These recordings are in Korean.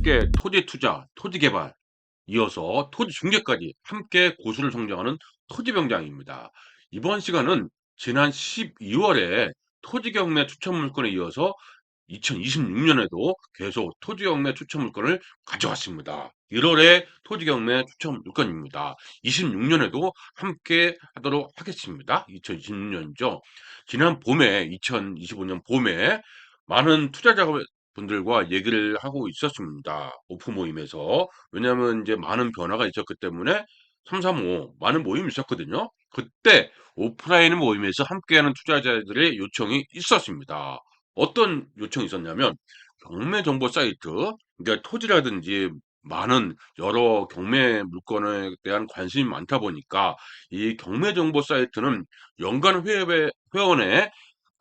함께 토지 투자, 토지 개발, 이어서 토지 중개까지 함께 고수를 성장하는 토지병장입니다. 이번 시간은 지난 12월에 토지 경매 추천 물건에 이어서 2026년에도 계속 토지 경매 추천 물건을 가져왔습니다. 1월에 토지 경매 추천 물건입니다. 26년에도 함께 하도록 하겠습니다. 2026년이죠. 지난 봄에 2025년 봄에 많은 투자자분들과 얘기를 하고 있었습니다. 오프 모임에서. 왜냐하면 이제 많은 변화가 있었기 때문에 335 많은 모임이 있었거든요. 그때 오프라인 모임에서 함께하는 투자자들의 요청이 있었습니다. 어떤 요청이 있었냐면 경매 정보 사이트, 그러니까 토지라든지 많은 여러 경매 물건에 대한 관심이 많다 보니까 이 경매 정보 사이트는 연간 회원에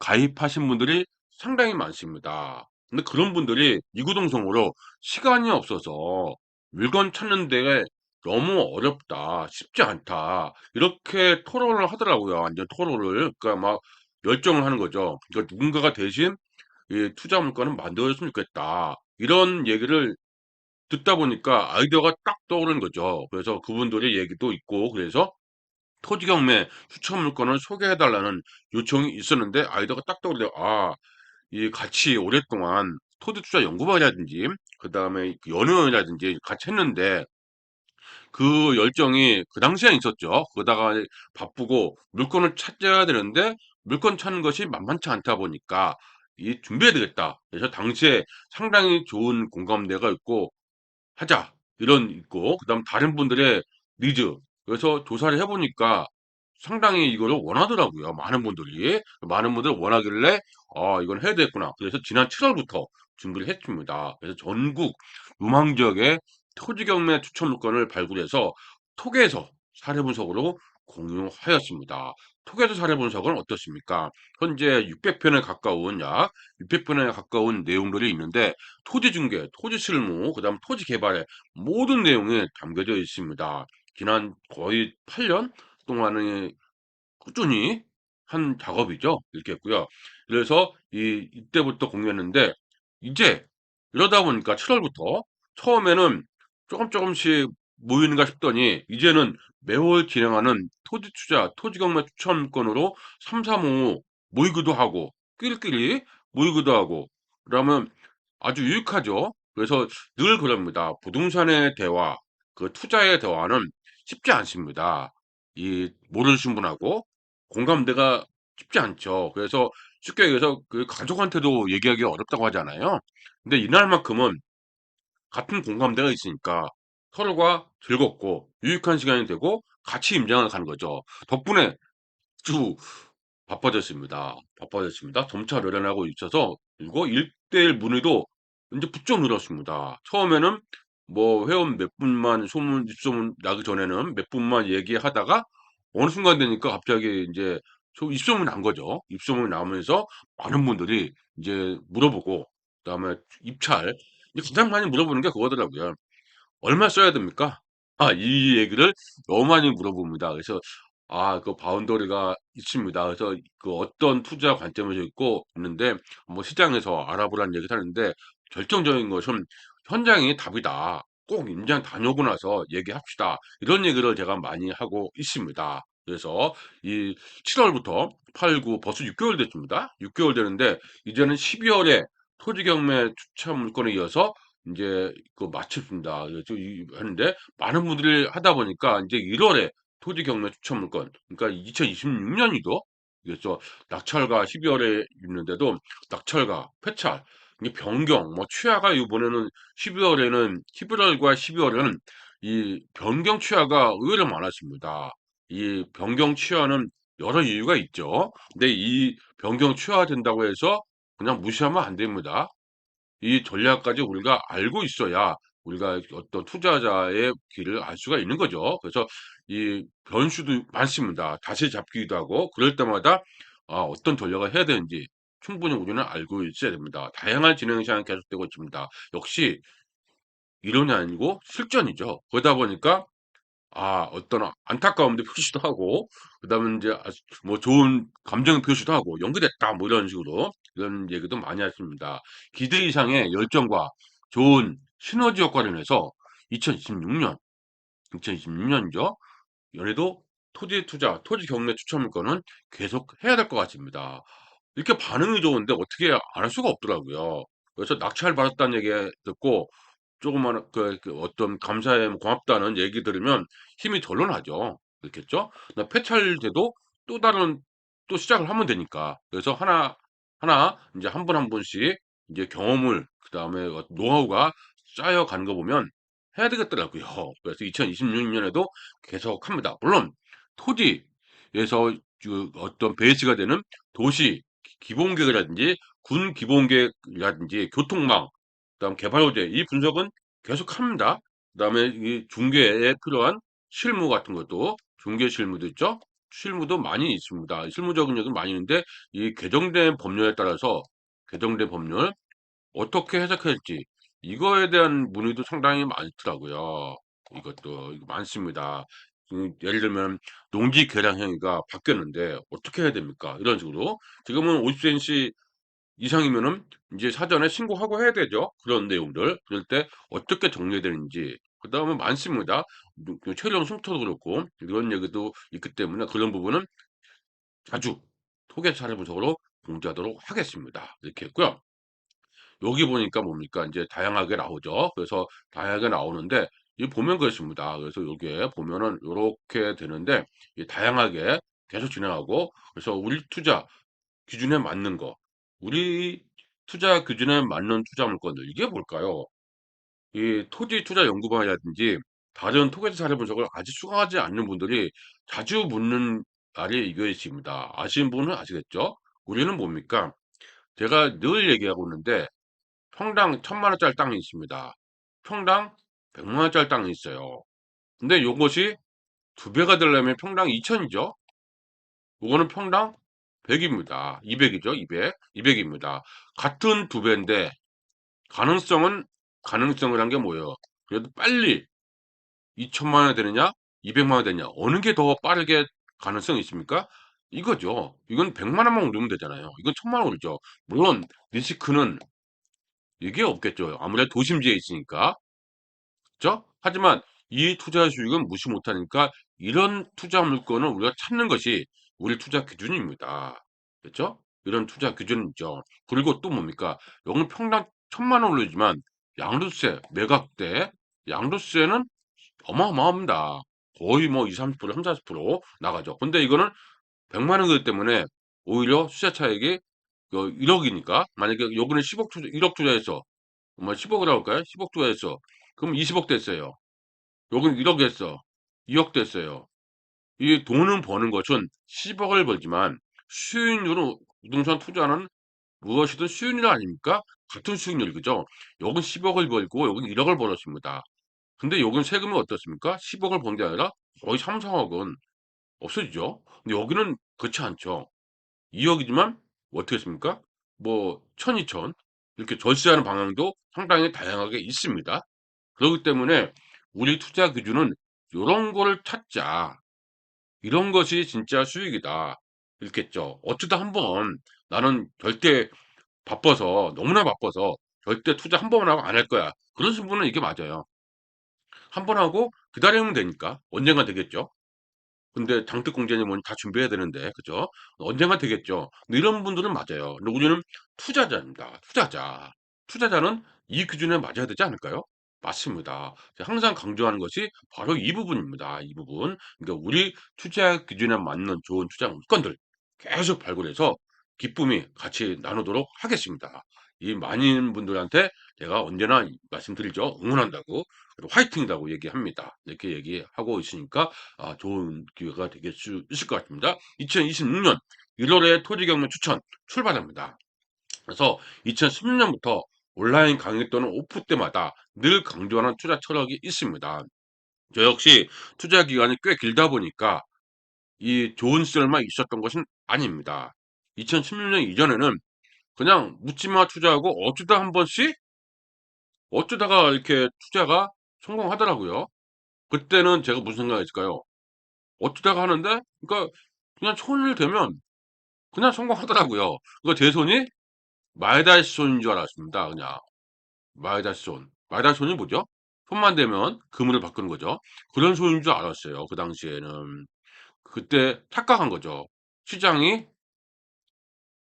가입하신 분들이 상당히 많습니다. 근데 그런 분들이 이구동성으로 시간이 없어서 물건 찾는 데 너무 어렵다, 쉽지 않다, 이렇게 토론을 하더라고요. 완전 토론을. 그러니까 막 열정을 하는 거죠. 그러니까 누군가가 대신 이 투자 물건을 만들어줬으면 좋겠다, 이런 얘기를 듣다 보니까 아이디어가 딱 떠오르는 거죠. 그래서 그분들의 얘기도 있고, 그래서 토지 경매 추천 물건을 소개해 달라는 요청이 있었는데 아이디어가 딱 떠오르요. 아, 이 같이 오랫동안 토지 투자 연구반이라든지 그다음에 그 연구원이라든지 같이 했는데 그 열정이 그 당시에 있었죠. 그러다가 바쁘고 물건을 찾아야 되는데 물건 찾는 것이 만만치 않다 보니까 이 준비해야 되겠다. 그래서 당시에 상당히 좋은 공감대가 있고 하자, 이런 있고, 그다음 다른 분들의 니즈. 그래서 조사를 해보니까 상당히 이거를 원하더라고요. 많은 분들이 원하길래 이건 해야 되겠구나. 그래서 지난 7월부터 준비를 했습니다. 그래서 전국 유망 지역의 토지 경매 추천 물건을 발굴해서 토계에서 사례 분석으로 공유하였습니다. 토계에서 사례 분석은 어떻습니까? 현재 600편에 가까운 약 600편에 가까운 내용들이 있는데 토지 중개, 토지 실무, 그다음 토지 개발의 모든 내용이 담겨져 있습니다. 지난 거의 8년 동안의 꾸준히 한 작업이죠. 이렇게 했고요. 그래서 이때부터 공유했는데 이제 이러다 보니까 7월부터 처음에는 조금씩 모이는가 싶더니 이제는 매월 진행하는 토지 투자, 토지 경매 추천권으로 335 모이기도 하고 끼리끼리 모이기도 하고, 그러면 아주 유익하죠. 그래서 늘 그럽니다. 부동산의 대화, 그 투자의 대화는 쉽지 않습니다. 이 모르시는 분하고 공감대가 쉽지 않죠. 그래서 쉽게 얘기해서 그 가족한테도 얘기하기가 어렵다고 하잖아요. 근데 이날만큼은 같은 공감대가 있으니까 서로가 즐겁고 유익한 시간이 되고 같이 임장을 가는 거죠. 덕분에 아주 바빠졌습니다. 점차 늘어나고 있어서, 그리고 1대1 문의도 이제 부쩍 늘었습니다. 처음에는 뭐 회원 몇 분만 입소문 나기 전에는 몇 분만 얘기하다가 어느 순간 되니까 갑자기 이제 입소문이 난 거죠. 입소문이 나면서 많은 분들이 이제 물어보고, 그다음에 입찰, 이제 가장 많이 물어보는 게 그거더라고요. 얼마 써야 됩니까? 이 얘기를 너무 많이 물어봅니다. 그래서 그 바운더리가 있습니다. 그래서 그 어떤 투자 관점에서 있는데 뭐 시장에서 알아보라는 얘기를 하는데 결정적인 것은 현장이 답이다. 꼭 임장 다녀오고 나서 얘기합시다. 이런 얘기를 제가 많이 하고 있습니다. 그래서 이 7월부터 8, 9 벌써 6개월 됐습니다. 6개월 되는데 이제는 12월에 토지 경매 추천 물건에 이어서 이제 그 마쳤습니다. 그래서 하는데 많은 분들이 하다 보니까 이제 1월에 토지 경매 추천 물건, 그러니까 2026년이도, 그래서 낙찰가 12월에 있는데도 낙찰가, 폐찰, 이게 변경, 뭐 취하가 이번에는 12월에는 11월과 12월에는 이 변경 취하가 의외로 많았습니다. 이 변경 취하는 여러 이유가 있죠. 근데 이 변경 취하된다고 해서 그냥 무시하면 안 됩니다. 이 전략까지 우리가 알고 있어야 우리가 어떤 투자자의 길을 알 수가 있는 거죠. 그래서 이 변수도 많습니다. 다시 잡기도 하고 그럴 때마다 어떤 전략을 해야 되는지 충분히 우리는 알고 있어야 됩니다. 다양한 진행 시간이 계속되고 있습니다. 역시 이론이 아니고 실전이죠. 그러다 보니까 어떤 안타까움도 표시도 하고, 그다음에 이제 뭐 좋은 감정 표시도 하고 연기됐다 뭐 이런 식으로 이런 얘기도 많이 했습니다. 기대 이상의 열정과 좋은 시너지 효과로 인해서 2026년이죠. 연에도 토지 투자, 토지 경매 추천 물건은 계속 해야 될 것 같습니다. 이렇게 반응이 좋은데 어떻게 안 할 수가 없더라고요. 그래서 낙찰 받았다는 얘기 듣고 조그마한 어떤 감사해 뭐 고맙다는 얘기 들으면 힘이 절로 나죠. 그렇겠죠? 폐찰돼도 또 다른 또 시작을 하면 되니까. 그래서 하나 이제 한 분 한 분씩 이제 경험을 그다음에 노하우가 쌓여가는 거 보면 해야 되겠더라고요. 그래서 2026년에도 계속합니다. 물론 토지에서 어떤 베이스가 되는 도시 기본계획이라든지 군 기본계획이라든지 교통망, 그다음 개발 호재 이 분석은 계속합니다. 그다음에 이 중개에 필요한 실무 같은 것도 중개 실무도 있죠. 실무도 많이 있습니다. 실무적인 적은 많이 있는데 이 개정된 법률에 따라서 개정된 법률 어떻게 해석할지 이거에 대한 문의도 상당히 많더라고요. 이것도 많습니다. 예를 들면 농지 개량 행위가 바뀌었는데 어떻게 해야 됩니까? 이런 식으로 지금은 50cm 이상이면은 이제 사전에 신고하고 해야 되죠. 그런 내용들. 그럴 때 어떻게 정리되는지. 그다음에 많습니다. 그 최종 흉터도 그렇고 이런 얘기도 있기 때문에 그런 부분은 자주 토계 사례 분석으로 공지하도록 하겠습니다. 이렇게 했고요. 여기 보니까 뭡니까? 이제 다양하게 나오죠. 그래서 다양하게 나오는데 이 보면 그렇습니다. 그래서 여기에 보면은 요렇게 되는데 이 다양하게 계속 진행하고 그래서 우리 투자 기준에 맞는 거, 우리 투자 기준에 맞는 투자 물건들 이게 뭘까요? 이 토지 투자 연구반이라든지 다른 토지 사례 분석을 아직 수강하지 않는 분들이 자주 묻는 말이 이것입니다. 아시는 분은 아시겠죠? 우리는 뭡니까? 제가 늘 얘기하고 있는데 평당 1,000만 원짜리 땅이 있습니다. 평당 100만 원짜리 땅이 있어요. 근데 요것이 두 배가 되려면 평당 2천이죠. 요거는 평당 100입니다. 200이죠. 200. 200입니다. 같은 두 배인데 가능성은 가능성을 한 게 뭐예요? 그래도 빨리 2천만 원 되느냐? 200만 원 되느냐? 어느 게 더 빠르게 가능성이 있습니까? 이거죠. 이건 100만 원만 오르면 되잖아요. 이건 1,000만 원 오르죠. 물론 리스크는 이게 없겠죠. 아무래도 도심지에 있으니까. 그죠? 하지만 이 투자 수익은 무시 못하니까 이런 투자 물건을 우리가 찾는 것이 우리 투자 기준입니다. 그렇죠? 이런 투자 기준이죠. 그리고 또 뭡니까? 여기는 평당 1,000만 원 올리지만 양도세, 매각대, 양도세는 어마어마합니다. 거의 뭐 20, 30%, 30, 40% 나가죠. 근데 이거는 100만 원이기 때문에 오히려 수자 차익이 1억이니까 만약에 요번에 10억 투자, 1억 투자해서 뭐 10억이라고 할까요? 10억 투자했어. 그럼 20억 됐어요. 여긴 1억 했어. 2억 됐어요. 이 돈은 버는 것은 10억을 벌지만 수익률은 부동산 투자는 무엇이든 수익률 아닙니까? 같은 수익률, 그죠? 여긴 10억을 벌고 여긴 1억을 벌었습니다. 근데 여긴 세금이 어떻습니까? 10억을 번 게 아니라 거의 3, 4억은 없어지죠. 근데 여기는 그렇지 않죠. 2억이지만 어떻게 했습니까? 뭐 1,000, 2천 이렇게 절세하는 방향도 상당히 다양하게 있습니다. 그렇기 때문에 우리 투자 기준은 요런 거를 찾자. 이런 것이 진짜 수익이다. 이렇겠죠. 어쩌다 한번 나는 절대 바빠서 너무나 바빠서 절대 투자 한 번만 하고 안 할 거야. 그러신 분은 이게 맞아요. 한 번 하고 기다리면 되니까 언젠가 되겠죠. 근데 장특공제님은 다 준비해야 되는데, 그죠? 언젠가 되겠죠. 근데 이런 분들은 맞아요. 근데 우리는 투자자입니다. 투자자. 투자자는 이 기준에 맞아야 되지 않을까요? 맞습니다. 제가 항상 강조하는 것이 바로 이 부분입니다. 이 부분. 그러니까 우리 투자 기준에 맞는 좋은 투자 물건들 계속 발굴해서 기쁨이 같이 나누도록 하겠습니다. 이 많은 분들한테 제가 언제나 말씀드리죠. 응원한다고, 그리고 화이팅이라고 얘기합니다. 이렇게 얘기하고 있으니까 좋은 기회가 되실 수 있을 것 같습니다. 2026년 1월에 토지경매 추천 출발합니다. 그래서 2016년부터 온라인 강의 또는 오프 때마다 늘 강조하는 투자 철학이 있습니다. 저 역시 투자 기간이 꽤 길다 보니까 이 좋은 시절만 있었던 것은 아닙니다. 2016년 이전에는 그냥 묻지마 투자하고 어쩌다 한 번씩 어쩌다가 이렇게 투자가 성공하더라고요. 그때는 제가 무슨 생각했을까요? 어쩌다가 하는데 그러니까 그냥 손을 대면 그냥 성공하더라고요. 제 손이 마에다시 손인 줄 알았습니다. 그냥 마에다시 손. 마이다손이 뭐죠? 손만 대면 그물을 바꾸는 거죠. 그런 손인 줄 알았어요, 그 당시에는. 그때 착각한 거죠. 시장이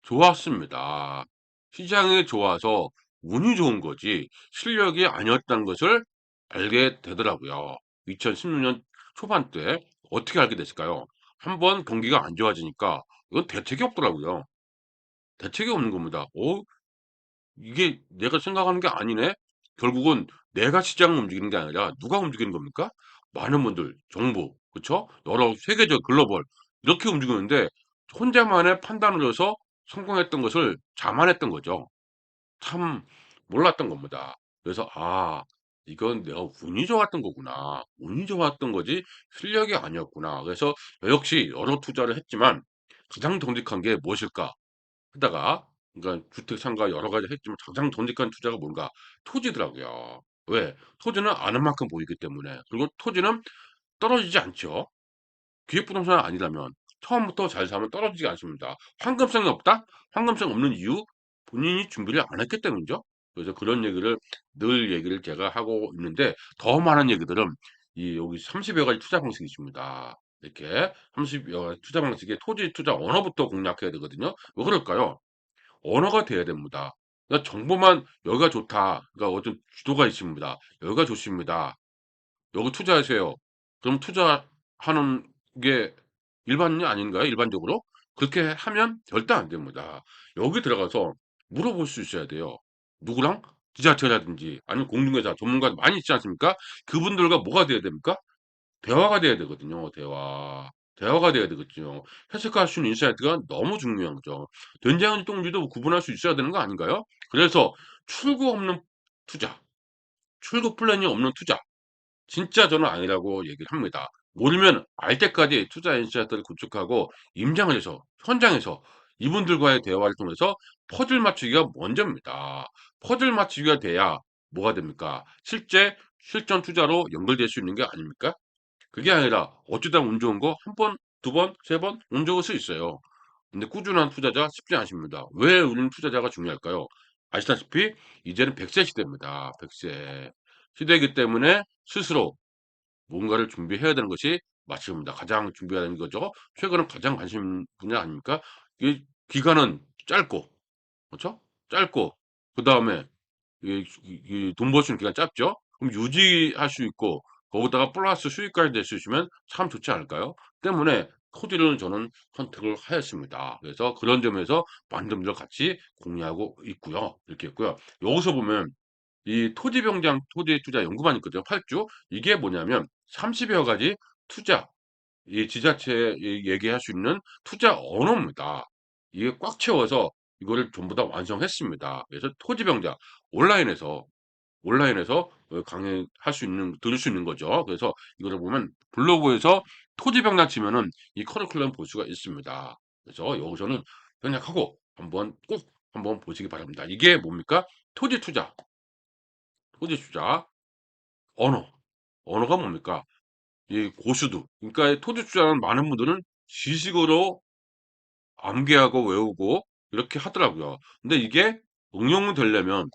좋았습니다. 시장이 좋아서 운이 좋은 거지 실력이 아니었다는 것을 알게 되더라고요. 2016년 초반 때 어떻게 알게 됐을까요? 한번 경기가 안 좋아지니까 이건 대책이 없더라고요. 대책이 없는 겁니다. 이게 내가 생각하는 게 아니네. 결국은 내가 시장을 움직이는 게 아니라 누가 움직이는 겁니까? 많은 분들, 정부, 그쵸? 여러 세계적 글로벌 이렇게 움직이는데 혼자만의 판단을 해서 성공했던 것을 자만했던 거죠. 참 몰랐던 겁니다. 그래서 '아 이건 내가 운이 좋았던 거구나. 운이 좋았던 거지 실력이 아니었구나.' 그래서 역시 여러 투자를 했지만 가장 정직한 게 무엇일까? 하다가 그러니까 주택 상가 여러 가지 했지만 가장 정직한 투자가 뭔가? 토지더라고요. 왜? 토지는 아는 만큼 보이기 때문에. 그리고 토지는 떨어지지 않죠. 기획부동산이 아니라면 처음부터 잘 사면 떨어지지 않습니다. 황금성이 없다? 황금성 없는 이유? 본인이 준비를 안 했기 때문이죠. 그래서 그런 얘기를 늘 얘기를 제가 하고 있는데 더 많은 얘기들은 이 여기 30여 가지 투자 방식이 있습니다. 이렇게 30여 가지 투자 방식의 토지 투자 언어부터 공략해야 되거든요. 왜 그럴까요? 언어가 돼야 됩니다. 그러니까 정보만 "여기가 좋다." 그러니까 어떤 주도가 있습니다. "여기가 좋습니다. 여기 투자하세요." 그럼 투자하는 게 일반이 아닌가요? 일반적으로? 그렇게 하면 절대 안 됩니다. 여기 들어가서 물어볼 수 있어야 돼요. 누구랑? 지자체라든지 아니면 공중회사 전문가 많이 있지 않습니까? 그분들과 뭐가 돼야 됩니까? 대화가 돼야 되거든요, 대화. 대화가 돼야 되거든요. 해석할 수 있는 인사이트가 너무 중요한 거죠. 된장인지 똥인지도 구분할 수 있어야 되는 거 아닌가요? 그래서 출구 없는 투자, 출구 플랜이 없는 투자. 진짜 저는 아니라고 얘기를 합니다. 모르면 알 때까지 투자 인사이트를 구축하고 임장을 해서 현장에서 이분들과의 대화를 통해서 퍼즐 맞추기가 먼저입니다. 퍼즐 맞추기가 돼야 뭐가 됩니까? 실제 실전 투자로 연결될 수 있는 게 아닙니까? 그게 아니라 어쩌다 운 좋은 거 한 번, 두 번, 세 번 운 좋을 수 있어요. 근데 꾸준한 투자자 쉽지 않습니다. 왜 우리는 투자자가 중요할까요? 아시다시피 이제는 100세 시대입니다. 100세 시대이기 때문에 스스로 뭔가를 준비해야 되는 것이 맞습니다. 가장 준비해야 되는 거죠. 최근에 가장 관심 분야 아닙니까? 이 기간은 짧고 그렇죠? 짧고 그다음에 이 돈 벌 수 있는 기간이 짧죠? 그럼 유지할 수 있고 거기다가 플러스 수익까지 낼 수 있으면 참 좋지 않을까요? 때문에 토지를 저는 선택을 하였습니다. 그래서 그런 점에서 많은 분들과 같이 공유하고 있고요. 이렇게 있고요. 여기서 보면 이 토지병장 토지 투자 연구반 있거든요. 8주 이게 뭐냐면 30여 가지 투자 이 지자체에 얘기할 수 있는 투자 언어입니다. 이게 꽉 채워서 이거를 전부 다 완성했습니다. 그래서 토지병자 온라인에서 강의할 수 있는 들을 수 있는 거죠. 그래서 이거를 보면 블로그에서 토지병자 치면은 이 커리큘럼 볼 수가 있습니다. 그래서 여기서는 생략하고 꼭 한번 보시기 바랍니다. 이게 뭡니까? 토지 투자, 토지 투자 언어. 언어가 뭡니까? 이 고수도. 그러니까 토지 투자는 많은 분들은 지식으로 암기하고 외우고 이렇게 하더라고요. 근데 이게 응용이 되려면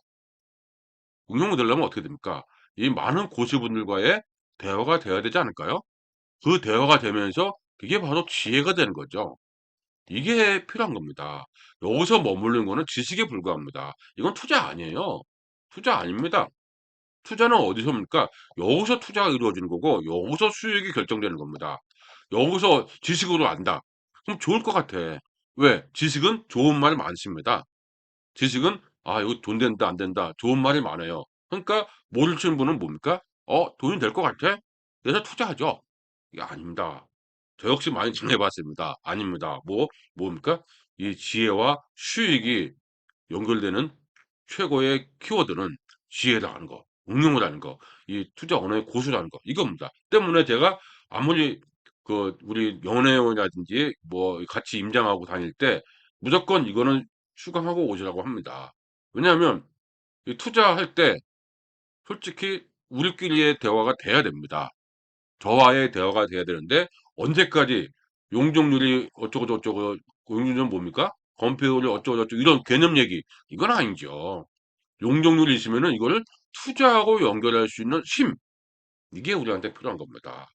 어떻게 됩니까? 이 많은 고수분들과의 대화가 돼야 되지 않을까요? 그 대화가 되면서 그게 바로 지혜가 되는 거죠. 이게 필요한 겁니다. 여기서 머무르는 거는 지식에 불과합니다. 이건 투자 아니에요. 투자 아닙니다. 투자는 어디서입니까? 여기서 투자가 이루어지는 거고 여기서 수익이 결정되는 겁니다. 여기서 지식으로 안다. 그럼 좋을 것 같아. 왜? 지식은 좋은 말 많습니다. 지식은 "아 이거 돈 된다. 안 된다." 좋은 말이 많아요. 그러니까 모르시는 분은 뭡니까? 돈이 될 것 같아?" 그래서 투자하죠. 이게 아닙니다. 저 역시 많이 당해 봤습니다. 아닙니다. 뭡니까? 이 지혜와 수익이 연결되는 최고의 키워드는 지혜라는 거, 응용을 하는 거, 이 투자 언어의 고수라는 거 이겁니다. 때문에 제가 아무리 우리 연회원이라든지 뭐 같이 임장하고 다닐 때 무조건 이거는 수강하고 오시라고 합니다. 왜냐하면 이 투자할 때 솔직히 우리끼리의 대화가 돼야 됩니다. 저와의 대화가 돼야 되는데 언제까지 용적률이 어쩌고 저쩌고 용적률은 뭡니까? 건폐율이 어쩌고 저쩌고 이런 개념 얘기 이건 아니죠. 용적률이 있으면은 이거를 투자하고 연결할 수 있는 힘, 이게 우리한테 필요한 겁니다.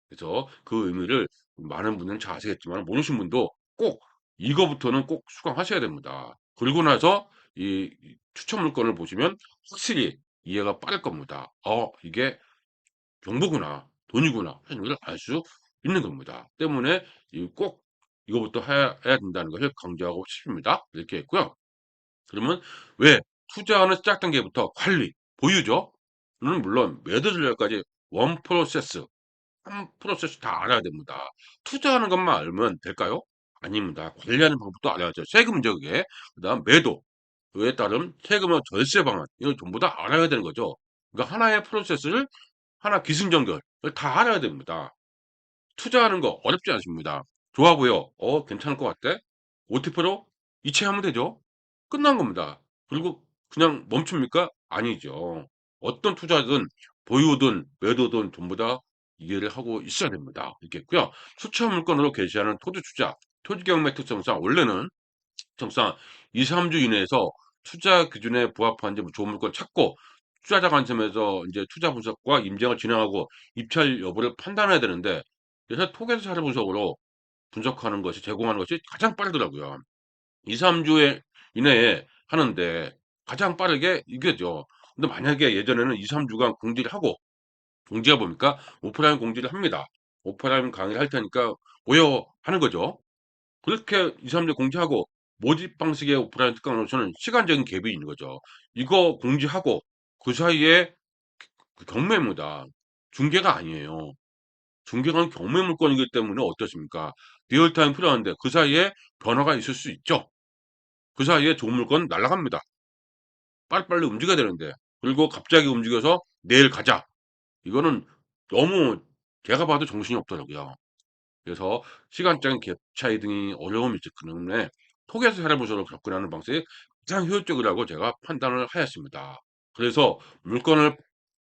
그래서 그 의미를 많은 분들은 잘 아시겠지만 모르신 분도 꼭 이거부터는 꼭 수강하셔야 됩니다. 그리고 나서 이 추천 물건을 보시면 확실히 이해가 빠를 겁니다. 이게 정보구나, 돈이구나 하는 걸 알 수 있는 겁니다. 때문에 꼭 이거부터 해야 된다는 것을 강조하고 싶습니다. 이렇게 했고요. 그러면 왜 투자하는 시작 단계부터 관리, 보유죠. 는 물론 매도 전략까지 원 프로세스 한 프로세스 다 알아야 됩니다. 투자하는 것만 알면 될까요? 아닙니다. 관리하는 방법도 알아야죠. 세금이죠, 그게. 그다음 매도, 그에 따른 세금의 절세 방안, 이걸 전부 다 알아야 되는 거죠. 그러니까 하나의 프로세스를 하나 기승전결 다 알아야 됩니다. 투자하는 거 어렵지 않습니다. 좋아 보여. 괜찮을 것 같아. OTP로 이체하면 되죠. 끝난 겁니다. 그리고 그냥 멈춥니까? 아니죠. 어떤 투자든 보유든 매도든 전부 다 이해를 하고 있어야 됩니다. 이렇겠고요. 수채화 물건으로 게시하는 토지 투자, 토지 경매 특성상 원래는 특성상 2-3주 이내에서 투자 기준에 부합한지 좋은 물건 찾고 투자자 관점에서 이제 투자 분석과 임장을 진행하고 입찰 여부를 판단해야 되는데 그래서 토계서 자료 분석으로 분석하는 것이 제공하는 것이 가장 빠르더라고요. 2-3 주에 이내에 하는데 가장 빠르게 이게죠. 근데 만약에 예전에는 2-3 주간 공지를 하고 공지가 뭡니까? 오프라인 공지를 합니다. 오프라인 강의를 할 테니까 오요 하는 거죠. 그렇게 2-3 주 공지하고 모집 방식의 오프라인 특강으로서는 시간적인 갭이 있는 거죠. 이거 공지하고 그 사이에 그 경매입니다. 중개가 아니에요. 중개는 경매 물건이기 때문에 어떻습니까? 리얼타임 필요한데 그 사이에 변화가 있을 수 있죠. 그 사이에 좋은 물건 날아갑니다. 빨리빨리 움직여야 되는데. 그리고 갑자기 움직여서 "내일 가자." 이거는 너무 제가 봐도 정신이 없더라고요. 그래서 시간적인 갭 차이 등이 어려움이 있기 때문에 통계에서 살아보도록 접근하는 방식이 가장 효율적이라고 제가 판단을 하였습니다. 그래서 물건을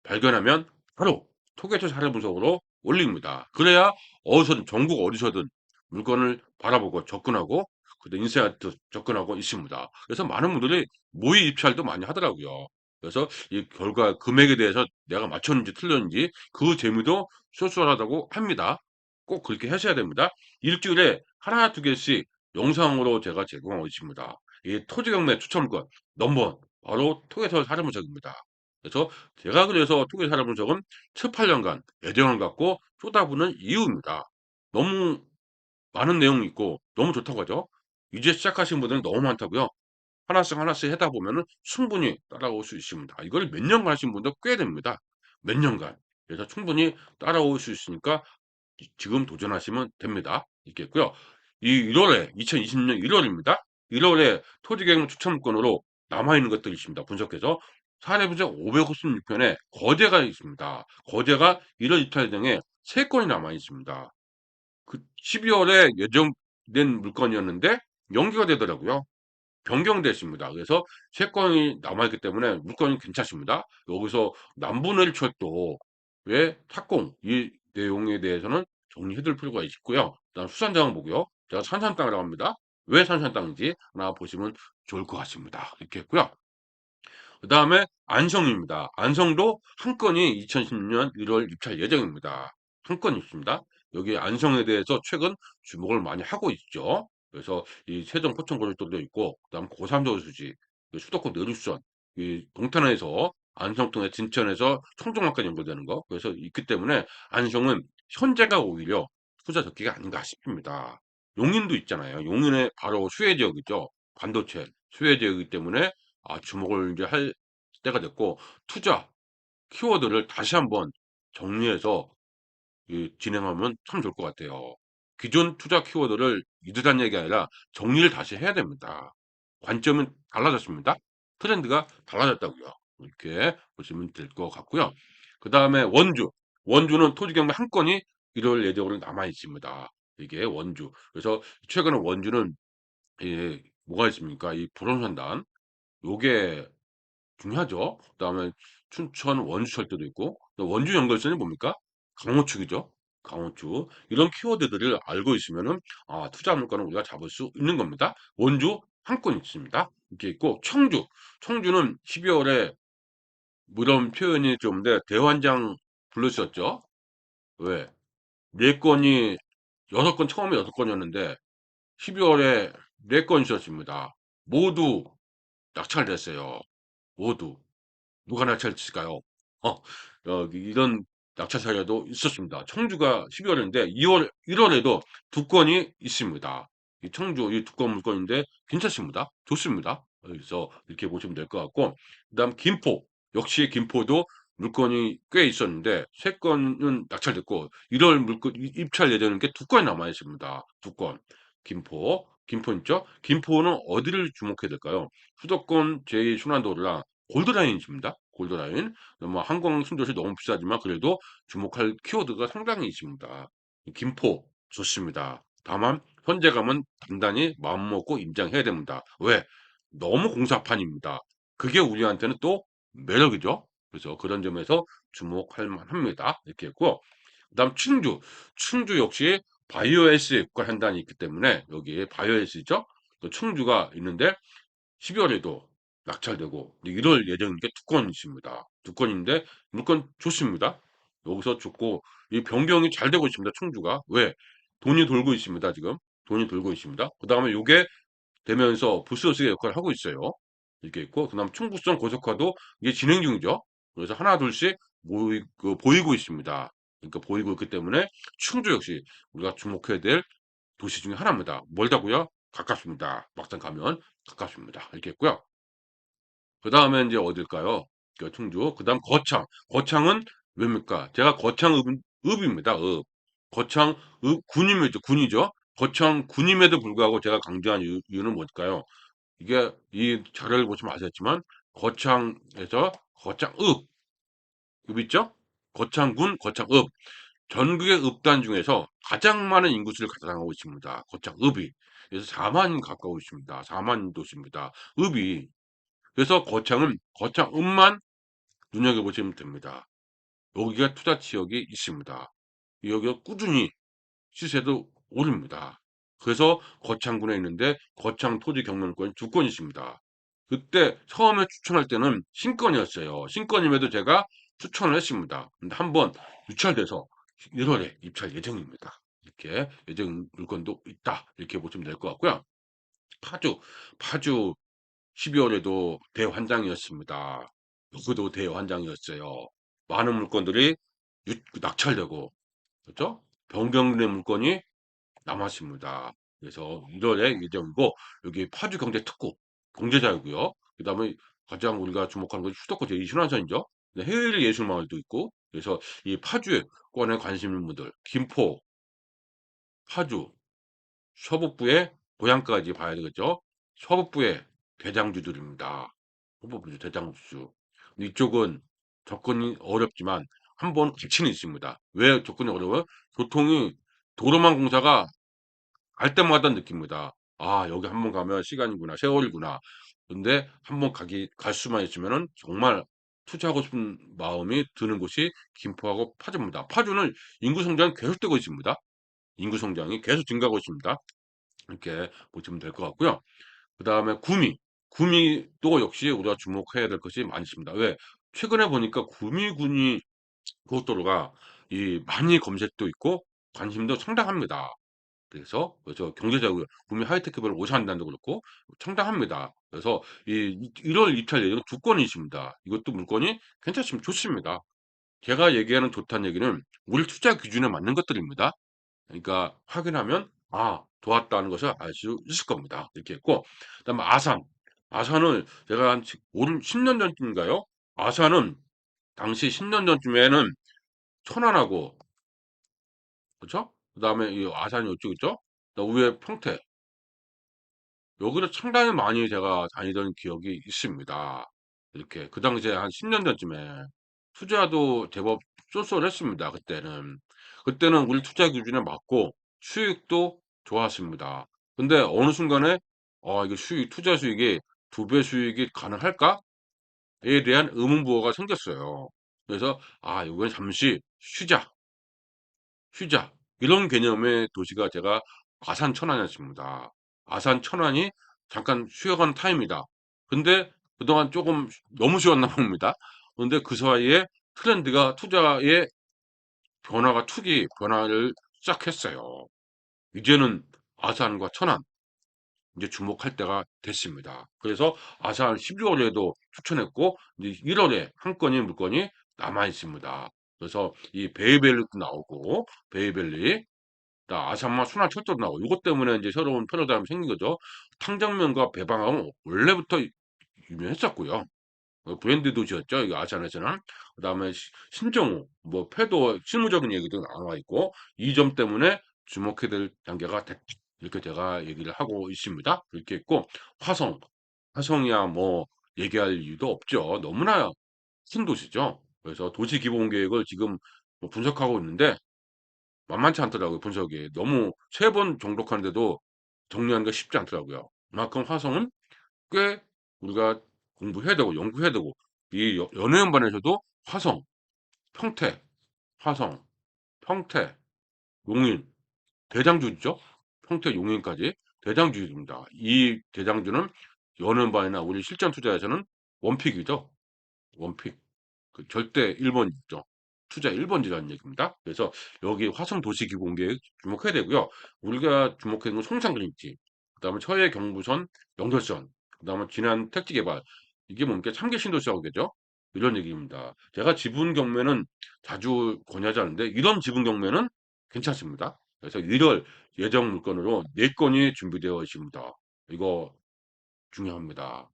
발견하면 바로 통계에서 살아분석으로 올립니다. 그래야 어디서든 전국 어디서든 물건을 바라보고 접근하고 그다음 인쇄한테 접근하고 있습니다. 그래서 많은 분들이 모의 입찰도 많이 하더라고요. 그래서 이 결과 금액에 대해서 내가 맞췄는지 틀렸는지 그 재미도 쏠쏠하다고 합니다. 꼭 그렇게 하셔야 됩니다. 일주일에 하나 두 개씩 영상으로 제가 제공하고 있습니다. 이 토지 경매 추천권 넘버원 바로 토계서 사례분석입니다. 그래서 제가 그래서 토계 사례분석은 7-8 년간 애정을 갖고 쏟아부는 이유입니다. 너무 많은 내용이 있고 너무 좋다고 하죠. 이제 시작하신 분들은 너무 많다고요. 하나씩 하나씩 하다 보면은 충분히 따라올 수 있습니다. 이걸 몇 년간 하신 분도 꽤 됩니다. 몇 년간. 그래서 충분히 따라올 수 있으니까 지금 도전하시면 됩니다. 있겠고요. 이 1월에 2020년 1월입니다. 1월에 토지개발 추천권으로 남아있는 것들이 있습니다. 분석해서 사례 분석 556편에 거제가 있습니다. 거제가 1월 이탈 등에 3건이 남아 있습니다. 그 12월에 예정된 물건이었는데 연기가 되더라고요. 변경됐습니다. 그래서 3 건이 남아 있기 때문에 물건이 괜찮습니다. 여기서 남분의 철도의 착공 이 내용에 대해서는 정리해 둘 필요가 있고요. 그다음 수산자원 보고요. 제가 산산 땅이라고 합니다. 왜 산산 땅인지 하나 보시면 좋을 것 같습니다. 이렇게 했고요. 그다음에 안성입니다. 안성도 한 건이 2016년 1월 입찰 예정입니다. 한 건 있습니다. 여기 안성에 대해서 최근 주목을 많이 하고 있죠. 그래서 이 세종 포천고속도로도 있고 그다음 고산저수지, 그 수도권 내륙선, 이 동탄에서 안성 통해 진천에서 청정만까지 연결되는 거. 그래서 있기 때문에 안성은 현재가 오히려 투자 적기가 아닌가 싶습니다. 용인도 있잖아요. 용인의 바로 수혜 지역이죠. 반도체 수혜 지역이기 때문에 주목을 이제 할 때가 됐고 투자 키워드를 다시 한번 정리해서 진행하면 참 좋을 것 같아요. 기존 투자 키워드를 잊으란 얘기 아니라 정리를 다시 해야 됩니다. 관점은 달라졌습니다. 트렌드가 달라졌다고요. 이렇게 보시면 될 것 같고요. 그다음에 원주. 원주는 토지 경매 한 건이 1월 예정으로 남아 있습니다. 이게 원주. 그래서 최근에 원주는 뭐가 있습니까? 이 불온산단 요게 중요하죠. 그다음에 춘천 원주철도도 있고 원주 연결선이 뭡니까? 강호축이죠. 강호축. 이런 키워드들을 알고 있으면은 투자 물건을 우리가 잡을 수 있는 겁니다. 원주 한 건 있습니다. 이렇게 있고 청주. 청주는 12월에 뭐 이런 표현이 좀인데 대환장 부르셨죠? 왜? 4건이 6건 처음에 6건이었는데 12월에 4건 있었습니다. 모두 낙찰됐어요. 모두. 누가 낙찰됐을까요? 어, 이런 낙찰 사례도 있었습니다. 청주가 12월인데 2월, 1월에도 2건이 있습니다. 이 청주 이 2건 물건인데 괜찮습니다. 좋습니다. 그래서 이렇게 보시면 될 것 같고, 그다음 김포 역시 김포도 물건이 꽤 있었는데 3건은 낙찰됐고 1월 물건 입찰 예정인 게 2건이 남아 있습니다. 2건. 김포 있죠? 김포는 어디를 주목해야 될까요? 수도권 제2순환도로랑 골드라인입니다. 골드라인. 뭐 항공 순조시 너무 비싸지만 그래도 주목할 키워드가 상당히 있습니다. 김포 좋습니다. 다만 현재 가면 단단히 마음먹고 임장해야 됩니다. 왜? 너무 공사판입니다. 그게 우리한테는 또 매력이죠. 그래서 그런 점에서 주목할 만합니다. 이렇게 했고, 그다음 충주 역시 바이오에스 역할 한단이 있기 때문에 여기에 바이오에스죠. 또 충주가 있는데 12월에도 낙찰되고 1월 예정인 게 2건 있습니다. 2건인데 물건 좋습니다. 여기서 좋고 이 변경이 잘 되고 있습니다. 충주가. 왜? 돈이 돌고 있습니다. 지금. 돈이 돌고 있습니다. 그다음에 요게 되면서 부스러스 역할을 하고 있어요. 이렇게 있고 그다음 충북선 고속화도 이게 진행 중이죠. 그래서 하나 둘씩 보이고 있습니다. 그러니까 보이고 있기 때문에 충주 역시 우리가 주목해야 될 도시 중에 하나입니다. 멀다고요? 가깝습니다. 막상 가면 가깝습니다. 이렇게 있고요. 그 다음에 이제 어딜까요? 충주. 그 다음 거창. 거창은 왜입니까? 제가 읍입니다. 읍. 거창, 군임이죠. 군이죠. 거창 군임에도 불구하고 제가 강조한 이유는 뭘까요? 이게 이 자료를 보시면 아시겠지만 거창에서 거창읍 있죠? 거창군, 거창읍. 전국의 읍단 중에서 가장 많은 인구수를 자랑하고 있습니다. 거창읍이. 그래서 4만 가까워 있습니다. 4만 도시입니다. 읍이. 그래서 거창은 거창읍만 눈여겨보시면 됩니다. 여기가 투자 지역이 있습니다. 여기가 꾸준히 시세도 오릅니다. 그래서 거창군에 있는데 거창 토지 경영권 2건 있습니다. 그때 처음에 추천할 때는 신건이었어요. 신건임에도 제가 추천을 했습니다. 근데 한번 유찰돼서 1월에 입찰 예정입니다. 이렇게 예정 물건도 있다. 이렇게 보시면 될 것 같고요. 파주, 파주 12월에도 대환장이었습니다. 여기도 대환장이었어요. 많은 물건들이 낙찰되고, 그렇죠? 변경된 물건이 남았습니다. 그래서 1월에 예정이고 여기 파주 경제특구 경제자유고요. 그다음에 가장 우리가 주목하는 것이 수도권 제2순환선이죠. 해외 예술마을도 있고 그래서 이 파주권에 관심 있는 분들 김포, 파주, 서북부의 고향까지 봐야 되겠죠. 서북부의 대장주들입니다. 서북부 대장주. 이쪽은 접근이 어렵지만 한번 가치는 있습니다. 왜 접근이 어려워요? 교통이 도로망 공사가 갈 때마다 느낍니다. '아 여기 한번 가면 시간이구나. 세월이구나.' 근데 한번 갈 수만 있으면은 정말 투자하고 싶은 마음이 드는 곳이 김포하고 파주입니다. 파주는 인구 성장이 계속되고 있습니다. 인구 성장이 계속 증가하고 있습니다. 이렇게 보시면 될 것 같고요. 그다음에 구미도 역시 우리가 주목해야 될 것이 많습니다. 왜? 최근에 보니까 구미군이 고속도로가 많이 검색도 있고 관심도 상당합니다. 그래서 경제적으로 구미 하이테크별 오산단도 그렇고 상당합니다. 그래서 1월 입찰 예정은 2건이 있습니다. 이것도 물건이 괜찮습니다. 좋습니다. 제가 얘기하는 좋다는 얘기는 우리 투자 기준에 맞는 것들입니다. 그러니까 확인하면 좋았다는 것을 알 수 있을 겁니다. 이렇게 했고 그다음에 아산. 아산은 제가 한 10년 전쯤인가요? 아산은 당시 10년 전쯤에는 천안하고 그쵸? 그다음에 이 아산이 이쪽 있죠? 그다음 위에 평택 여기를 상당히 많이 제가 다니던 기억이 있습니다. 이렇게 그 당시에 한 10년 전쯤에 투자도 제법 쏠쏠했습니다. 그때는. 그때는 우리 투자 기준에 맞고 수익도 좋았습니다. 근데 어느 순간에 이게 투자 수익이 2배 수익이 가능할까?'에 대한 의문부호가 생겼어요. 그래서 '이건 잠시 쉬자.' 이런 개념의 도시가 제가 아산 천안이었습니다. 아산 천안이 잠깐 쉬어가는 타임이다. 근데 그동안 조금 너무 쉬었나 봅니다. 그런데 그 사이에 트렌드가 투자의 투기 변화를 시작했어요. 이제는 아산과 천안 이제 주목할 때가 됐습니다. 그래서 아산 12월에도 추천했고 이제 1월에 한 건이 물건이 남아 있습니다. 그래서 이 베이벨리도 나오고 베이벨리 아산만 순환철도도 나오고 이것 때문에 이제 새로운 패러다임이 생긴 거죠. 탕정면과 배방함은 원래부터 유명했었고요. 브랜드 도시였죠. 이 아산에서는. 그다음에 신정호, 뭐 패도 실무적인 얘기도 나와 있고 이 점 때문에 주목해야 될 단계가 됐다. 이렇게 제가 얘기를 하고 있습니다. 이렇게 있고 화성이야 뭐 얘기할 이유도 없죠. 너무나 큰 도시죠. 그래서 도시 기본 계획을 지금 뭐 분석하고 있는데 만만치 않더라고요. 분석이. 너무 3번 정독하는데도 정리하는 게 쉽지 않더라고요. 그만큼 화성은 꽤 우리가 공부해야 되고 연구해야 되고 이 연예인반에서도 화성, 평택, 화성, 평택, 용인, 대장주죠. 평택, 용인까지 대장주입니다. 이 대장주는 연예인반이나 우리 실전 투자에서는 원픽이죠. 원픽. 그 절대 1번이죠. 투자 1번지라는 얘기입니다. 그래서 여기 화성 도시기본계획 주목해야 되고요. 우리가 주목하는 건 송산그림지, 그다음에 서해 경부선, 연결선, 그다음에 진안 택지개발 이게 뭡니까? 3개 신도시라고겠죠? 이런 얘기입니다. 제가 지분 경매는 자주 권유하지 않는데 이런 지분 경매는 괜찮습니다. 그래서 1월 예정 물건으로 4건이 준비되어 있습니다. 이거 중요합니다.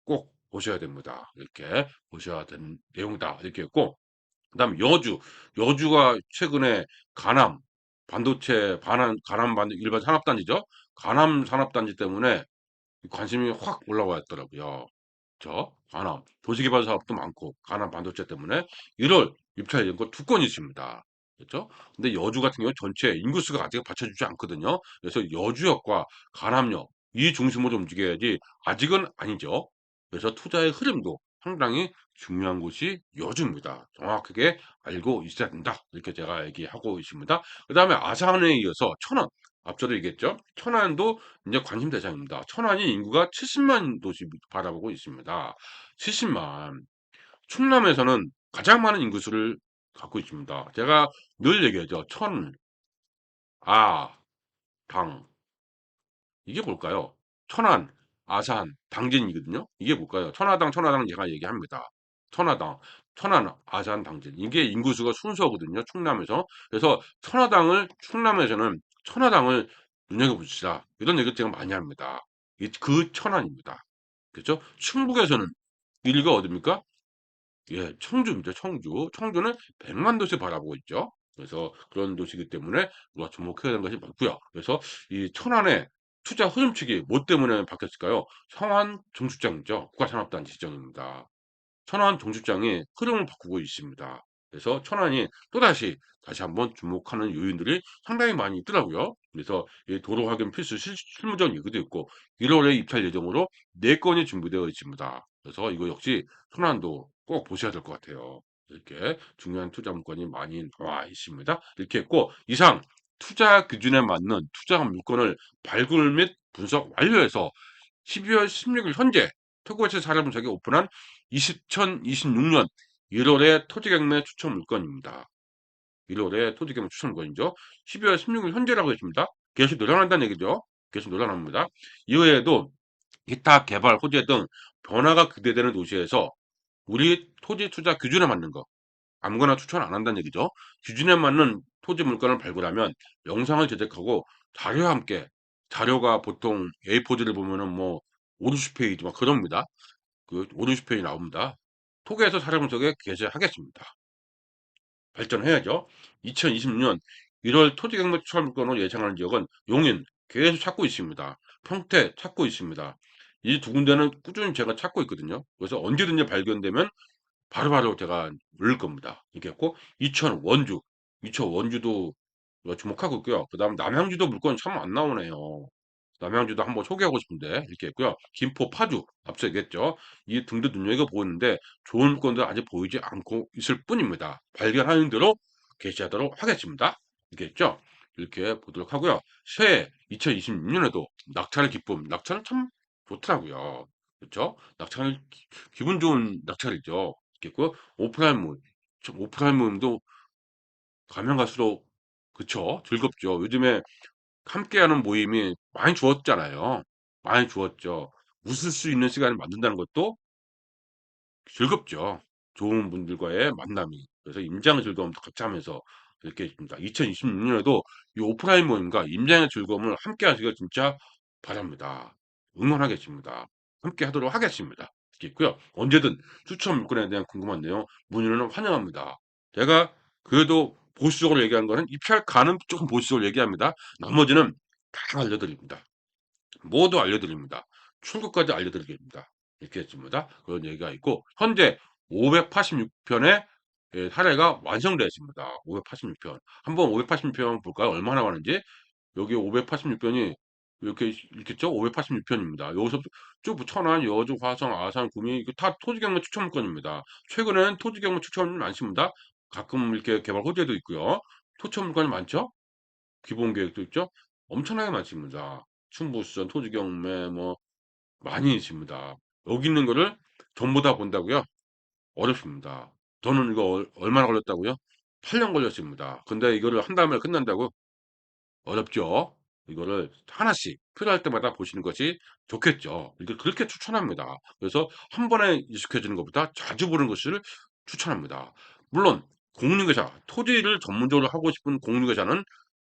꼭 보셔야 됩니다. 이렇게 보셔야 되는 내용이다. 이렇게 했고, 그다음에 여주가 최근에 가남 반도체 가남 일반 산업단지죠. 가남 산업단지 때문에 관심이 확 올라왔더라고요. 가남 도시개발 사업도 많고 가남 반도체 때문에 1월 입찰 예정권 2건이 있습니다. 그렇죠? 근데 여주 같은 경우 전체 인구수가 아직 받쳐주지 않거든요. 그래서 여주역과 가남역 이 중심으로 움직여야지 아직은 아니죠. 그래서 투자의 흐름도 상당히 중요한 곳이 여주입니다. 정확하게 알고 있어야 된다. 이렇게 제가 얘기하고 있습니다. 그 다음에 아산에 이어서 천안 앞서도 얘기했죠. 천안도 이제 관심 대상입니다. 천안이 인구가 70만 도시 바라보고 있습니다. 70만. 충남에서는 가장 많은 인구수를 갖고 있습니다. 제가 늘 얘기하죠. 아, 당. 이게 뭘까요? 천안, 아산, 당진이거든요. 이게 뭘까요? 천하당 제가 얘기합니다. 천하당, 천안, 아산, 당진. 이게 인구수가 순서거든요. 충남에서. 그래서 충남에서는 천하당을 눈여겨봅시다. 이런 얘기 제가 많이 합니다. 그 천안입니다. 그렇죠? 충북에서는 1위가 어딥니까? 예, 청주입니다. 청주. 청주는 100만 도시 바라보고 있죠. 그래서 그런 도시이기 때문에 우리가 주목해야 되는 것이 많고요. 그래서 이 천안의 투자 흐름축이 뭐 때문에 바뀌었을까요? 성안 정축장이죠. 국가산업단지 지정입니다. 천안 정축장이 흐름을 바꾸고 있습니다. 그래서 천안이 또다시 다시 한번 주목하는 요인들이 상당히 많이 있더라고요. 그래서 이 도로 확인 필수 실무적 얘기도 있고 1월에 입찰 예정으로 4건이 준비되어 있습니다. 그래서 이거 역시 천안도 꼭 보셔야 될 것 같아요. 이렇게 중요한 투자 물건이 많이 나와 있습니다. 이렇게 했고 이상 투자 기준에 맞는 투자 물건을 발굴 및 분석 완료해서 12월 16일 현재 토그워치 사례 분석에 오픈한 2026년 1월의 토지경매 추천 물건입니다. 1월에 토지경매 추천 물건이죠. 12월 16일 현재라고 했습니다. 계속 늘어난다는 얘기죠. 계속 늘어납니다. 이외에도 기타 개발, 호재 등 변화가 기대되는 도시에서 우리 토지 투자 기준에 맞는 거 아무거나 추천 안 한다는 얘기죠. 기준에 맞는 토지 물건을 발굴하면 영상을 제작하고 자료와 함께 자료가 보통 A4지를 보면은 뭐 5, 60페이지 막 그럽니다. 그 5, 60페이지 나옵니다. 토기에서 사례 분석에 게재하겠습니다. 발전해야죠. 2026년 1월 토지경매 추천 물건으로 예상하는 지역은 용인 계속 찾고 있습니다. 평택 찾고 있습니다. 이 두 군데는 꾸준히 제가 찾고 있거든요. 그래서 언제든지 발견되면 바로바로 제가 올릴 겁니다. 이렇게 했고 이천 원주도 주목하고 있고요. 그다음 남양주도 물건이 참 안 나오네요. 남양주도 한번 소개하고 싶은데 이렇게 했고요. 김포, 파주 앞서 얘기했죠. 이 등도 눈여겨보고 있는데 좋은 물건들 아직 보이지 않고 있을 뿐입니다. 발견하는 대로 게시하도록 하겠습니다. 이렇게 했죠. 이렇게 보도록 하고요. 새해 2026년에도 낙찰의 기쁨, 낙찰은 참 좋더라고요. 그렇죠? 낙찰 기분 좋은 낙찰이죠. 있겠고 오프라인 모임. 오프라인 모임도 가면 갈수록 그쵸. 즐겁죠. 요즘에 함께하는 모임이 많이 줄었잖아요. 많이 줄었죠. 웃을 수 있는 시간을 만든다는 것도 즐겁죠. 좋은 분들과의 만남이. 그래서 임장의 즐거움도 같이 하면서 이렇게 있습니다. 2026년에도 이 오프라인 모임과 임장의 즐거움을 함께 하시길 진짜 바랍니다. 응원하겠습니다. 함께 하도록 하겠습니다. 이렇게 있고요. 언제든 추천 물건에 대한 궁금한 내용 문의는 환영합니다. 제가 그래도 보수적으로 얘기한 거는 입찰 가능 조금 보수적으로 얘기합니다. 나머지는 다 알려드립니다. 모두 알려드립니다. 출구까지 알려드리겠습니다. 이렇게 했습니다. 그런 얘기가 있고 현재 586편의 사례가 완성되었습니다. 586편. 한번 586편 볼까요? 얼마나 많은지. 여기 586편이 이렇게 있겠죠? 586편입니다. 여기서 쭉 천안, 여주, 화성, 아산, 구미 이거 다 토지경매 추천물건입니다. 최근에는 토지경매 추천이 많습니다. 가끔 이렇게 개발 호재도 있고요. 추천물건이 많죠? 기본 계획도 있죠? 엄청나게 많습니다. 충북수선, 토지경매 뭐 많이 있습니다. 여기 있는 거를 전부 다 본다고요? 어렵습니다. 저는 이거 얼마나 걸렸다고요? 8년 걸렸습니다. 근데 이거를 한 다음에 끝난다고? 어렵죠? 이거를 하나씩 필요할 때마다 보시는 것이 좋겠죠. 이걸 그렇게 추천합니다. 그래서 한 번에 익숙해지는 것보다 자주 보는 것을 추천합니다. 물론 공유계좌, 토지를 전문적으로 하고 싶은 공유계좌는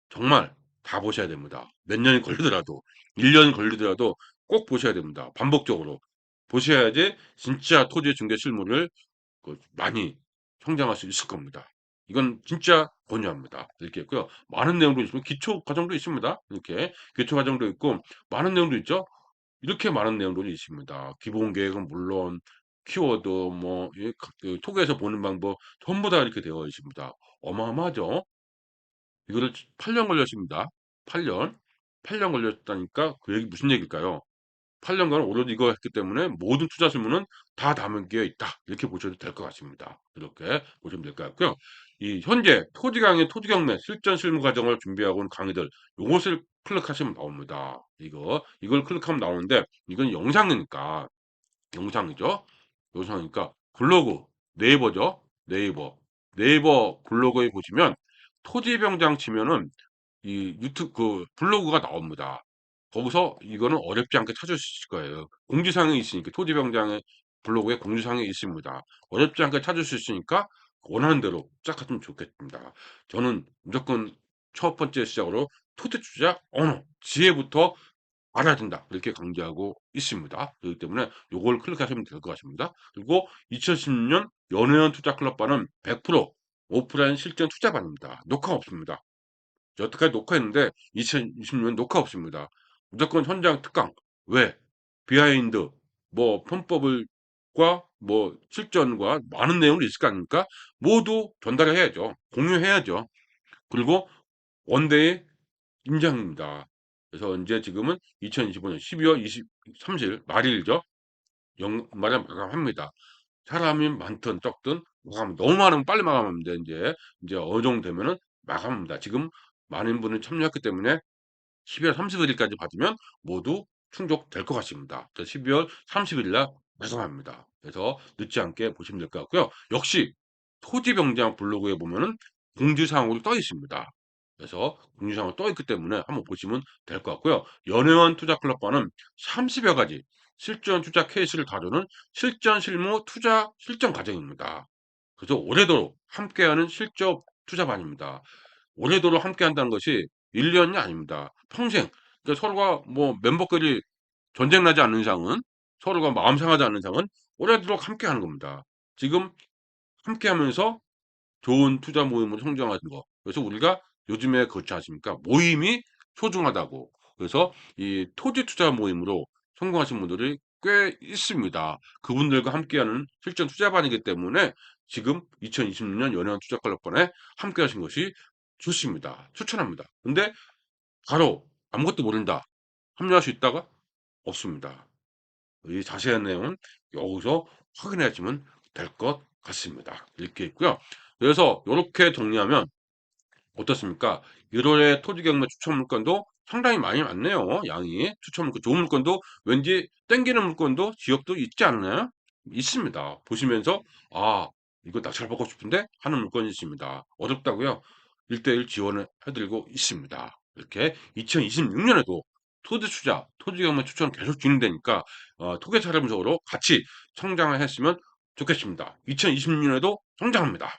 정말 다 보셔야 됩니다. 몇 년이 걸리더라도 1년 걸리더라도 꼭 보셔야 됩니다. 반복적으로 보셔야지 진짜 토지 중개 실무를 많이 성장할 수 있을 겁니다. 이건 진짜 권유합니다. 이렇게 있고요. 많은 내용도 있으면 기초 과정도 있습니다. 이렇게 기초 과정도 있고 많은 내용도 있죠. 이렇게 많은 내용들이 있습니다. 기본 계획은 물론 키워드 뭐 그 톡에서 보는 방법 전부 다 이렇게 되어 있습니다. 어마어마하죠. 이거를 8년 걸렸습니다. 8년. 8년 걸렸다니까 그 얘기 무슨 얘기일까요? 8년간 오로지 이거 했기 때문에 모든 투자 실무는 다 담겨 있다. 이렇게 보셔도 될 것 같습니다. 이렇게 보시면 될 것 같고요. 이 현재 토지 강의 토지 경매 실전 실무 과정을 준비하고 있는 강의들 요것을 클릭하시면 나옵니다. 이걸 클릭하면 나오는데 이건 영상이니까 영상이죠. 영상이니까 블로그 네이버죠. 네이버 블로그에 보시면 토지병장 치면은 이 유튜브 그 블로그가 나옵니다. 거기서 이거는 어렵지 않게 찾을 수 있을 거예요. 공지사항이 있으니까 토지병장의 블로그에 공지사항이 있습니다. 어렵지 않게 찾을 수 있으니까 원하는 대로 시작하시면 좋겠습니다. 저는 무조건 첫 번째 시작으로 토지 투자 언어, 지혜부터 알아야 된다. 이렇게 강조하고 있습니다. 그렇기 때문에 요걸 클릭하시면 될 것 같습니다. 그리고 2016년 연회원 투자 클럽반은 100% 오프라인 실전 투자반입니다. 녹화 없습니다. 여태까지 녹화했는데 2020년 녹화 없습니다. 무조건 현장 특강. 왜? 비하인드, 뭐 편법을 뭐 실전과 많은 내용이 있을 거 아닙니까? 모두 전달해야죠. 공유해야죠. 그리고 원데이 임장입니다. 그래서 이제 지금은 2025년 12월 30일 말일이죠. 연말에 마감합니다. 사람이 많든 적든 마감 너무 많으면 빨리 마감하면 돼. 이제 어느 정도 되면은 마감합니다. 지금 많은 분이 참여했기 때문에 12월 31일까지 받으면 모두 충족될 것 같습니다. 12월 30일 날 마감합니다. 그래서 늦지 않게 보시면 될 것 같고요. 역시 토지병장 블로그에 보면은 공지사항으로 떠 있습니다. 그래서 공지사항으로 떠 있기 때문에 한번 보시면 될 것 같고요. 연회원 투자클럽과는 30여 가지 실전 투자 케이스를 다루는 실전 실무 투자 실전 과정입니다. 그래서 오래도록 함께하는 실적 투자반입니다. 오래도록 함께한다는 것이 1년이 아닙니다. 평생. 그러니까 서로가 뭐 멤버끼리 전쟁 나지 않는 이상은 서로가 마음 상하지 않는 이상은 오래도록 함께하는 겁니다. 지금 함께하면서 좋은 투자 모임으로 성장하는 거. 그래서 우리가 요즘에 그렇지 않습니까? 모임이 소중하다고. 그래서 이 토지 투자 모임으로 성공하신 분들이 꽤 있습니다. 그분들과 함께하는 실전 투자반이기 때문에 지금 2026년 연예원 투자 클럽반에 함께하신 것이 좋습니다. 추천합니다. 근데 바로 아무것도 모른다. 합류할 수 있다가 없습니다. 이 자세한 내용은 여기서 확인하시면 될 것 같습니다. 이렇게 있고요. 그래서 이렇게 정리하면 어떻습니까? 1월에 토지경매 추천 물건도 상당히 많이 많네요. 양이 추천 물건 좋은 물건도 왠지 땡기는 물건도 지역도 있지 않나요? 있습니다. 보시면서 '아 이거 나 잘 받고 싶은데.' 하는 물건이 있습니다. 어렵다고요? 1:1 지원을 해 드리고 있습니다. 이렇게 2026 년에도 토지 투자, 토지 경매 추천 계속 진행되니까 토계 차림적으로 같이 성장을 했으면 좋겠습니다. 2026 년에도 성장합니다.